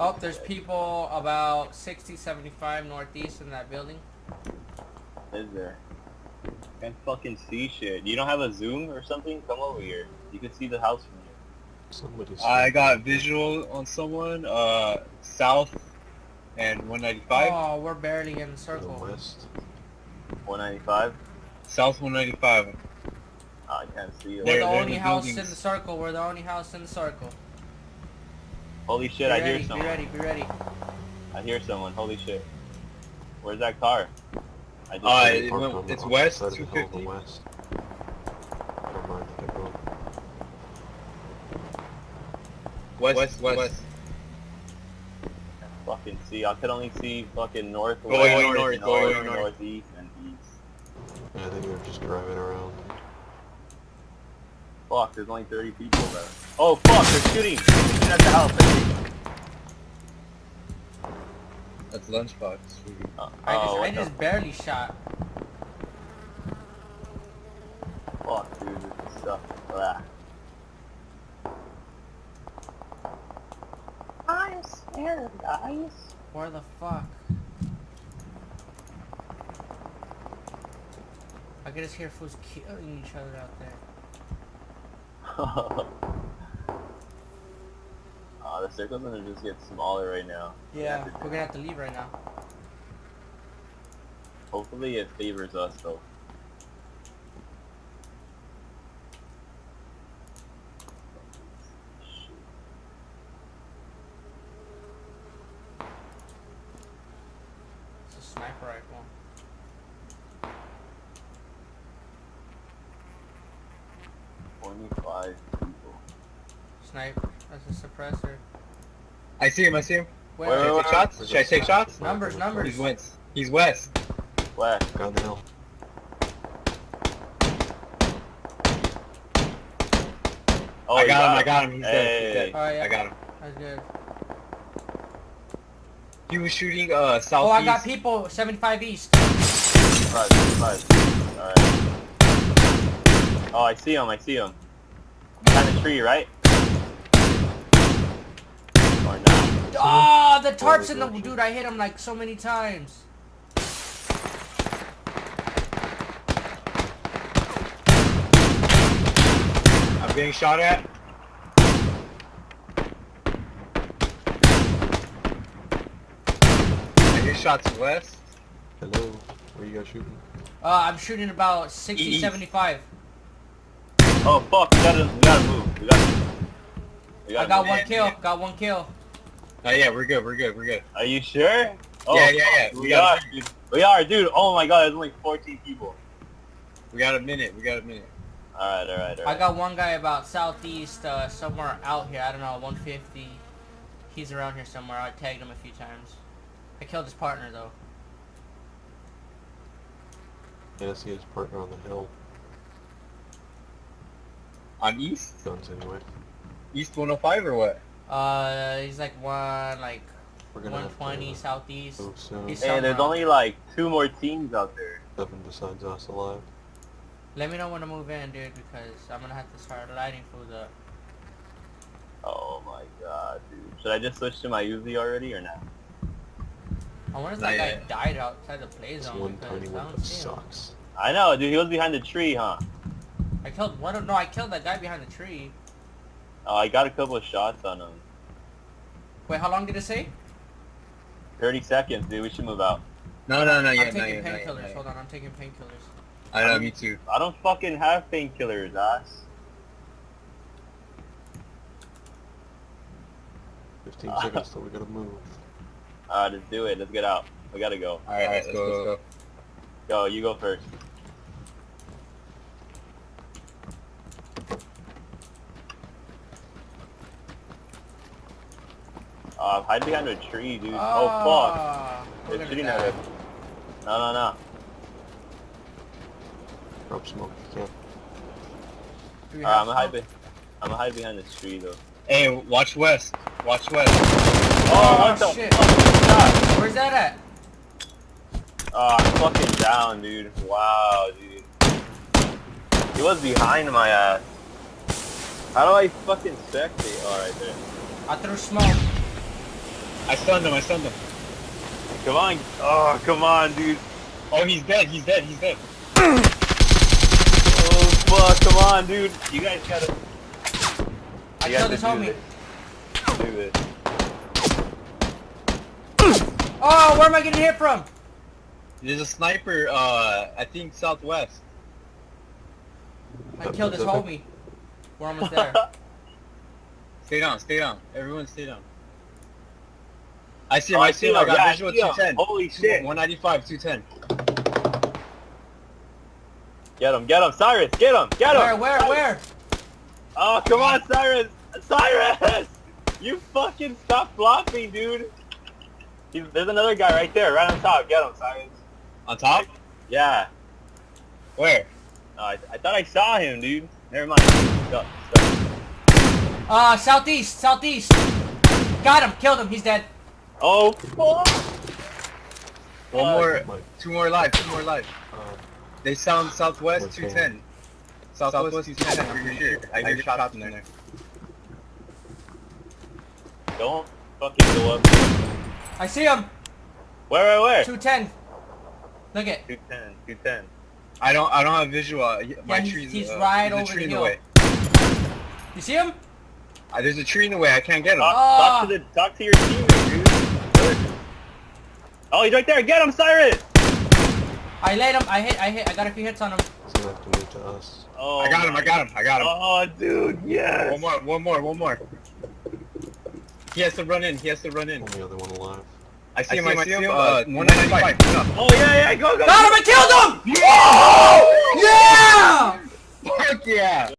Oh, there's people about 60, 75 northeast in that building. Is there? Can't fucking see shit. You don't have a zoom or something? Come over here. You can see the house from here. Somebody's I got visual on someone, south and 195. Oh, we're barely in the in the circle. west. 195? South 195. Oh, I can't see you. We're There- the they're only the house in buildings. the circle. We're the only house in the circle. Holy shit, Be I ready, hear someone. Be ready, be ready. I hear someone. Holy shit. Where's that car? I just It Parked went- on the it's opposite west, side of the hill on 250. the west. I don't mind if I go. West. fucking see. I could only see fucking north, Going west, north, going north. northeast, and east. Yeah, I think they're just driving around. Fuck, there's only 30 people there. Oh fuck, they're shooting! They're shooting at the house, I think. That's Lunchbox. I just barely shot. Fuck, dude, this stuff. Ah. I'm scared, guys. Where the fuck? I can just hear fools killing each other out there. The circle's gonna just get smaller right now. Yeah, we're gonna have to leave right now. Hopefully it favors us though. It's a sniper rifle. Five people. Sniper. That's a suppressor. I see him. Where? Should I take shots? Should I take shots? Numbers. He's west. He's west. West. Got the hill. Oh, I you got him. He's dead. He's Hey. dead. Oh, yeah. I got him. That's good. He was shooting southeast. Oh, I got people 75 east. Five. Alright. Oh, I see him. Behind the tree, right? Or not. Oh, the tarps in the dude. I hit him like so many times. I'm getting shot at. I hear shots west. Hello. Where you guys shooting? I'm shooting about 60, East. 75. Oh fuck, we gotta move. We I gotta got move. one kill. yeah. Got one kill. Oh yeah, we're good. Are you sure? Oh, Yeah. fuck, We are, dude. We are, dude. Oh my god, there's only 14 people. We got a minute. Alright. I got one guy about southeast, somewhere out here. I don't know, 150. He's around here somewhere. I tagged him a few times. I killed his partner though. Yeah, I see his partner on the hill. On east? Guns anyway. East 105 or what? He's like We're gonna have 120 to southeast. move soon. He's Hey, there's somewhere only like 2 more teams out there. Seven besides us alive. Let me know when to move in, dude, because I'm gonna have to start lighting food up. Oh my god, dude. Should I just switch to my Uzi already or not? I wonder if Not that guy yet. died outside the play It's zone one because tiny I one don't that see him. sucks. I know, dude. He was behind the tree, huh? I killed one. No, I killed that guy behind the tree. Oh, I got a couple of shots on him. Wait, how long did it say? 30 seconds, dude. We should move out. No, I'm yet, taking painkillers. Hold on, I'm taking painkillers. I know, me too. I don't fucking have painkillers, ass. 15 seconds till we gotta move. Alright, let's do it. Let's get out. We gotta go. Alright, let's go. Go, you go first. Hide behind a tree, dude. Oh, fuck. We're They're gonna shooting die. at us. No. Drop smoke if you can. Do we Alright, have I'm smoke? gonna hide behind this tree, though. Hey, watch west. Oh, what the shit. fuck is that? Where's that at? Oh, I'm fucking down, dude. Wow, dude. He was behind my ass. How do I fucking spectate? Oh, right there. I threw smoke. I stunned him. I stunned him. Come on. Oh, come on, dude. Oh, he's dead. He's dead. He's dead. Oh, fuck. Come on, dude. You guys gotta... I You killed have his to homie. do this. Oh, where am I getting hit from? There's a sniper. I think southwest. I killed his homie. We're almost there. Stay down. Stay down. Everyone, stay down. I see him. Oh, I see him. I got yeah, visual I see him. 210. Holy shit. 195, 210. Get him, Cyrus, get him, Where? Oh, come on, Cyrus! Cyrus! You fucking stop flopping, dude! There's another guy right there, right on top. Get him, Cyrus. On top? Yeah. Where? I thought I saw him, dude. Never mind. Go. Southeast. Got him, killed him, he's dead. Oh, fuck! One more. Mike. 2 more live. 2 more live. They sound southwest Okay. 210. Southwest 210 for sure. I hear shots in there. Don't fucking go up. I see him. Where? 210. Look it. 210. I don't have visual. My Yeah, tree's he's right there's a over tree the in hill. way. You see him? There's a tree in the way. I can't get him. Oh. Talk to your teammate, dude. Oh, he's right there. Get him, Cyrus! I laid him. I hit. I got a few hits on him. He's gonna have to move to us. Oh, I got him. Oh, dude, yes. One more. He has to run in. Only other one alive. I see him. 195. Oh, yeah, go. Got him! I killed him! Yeah! Oh! Yeah! Fuck yeah!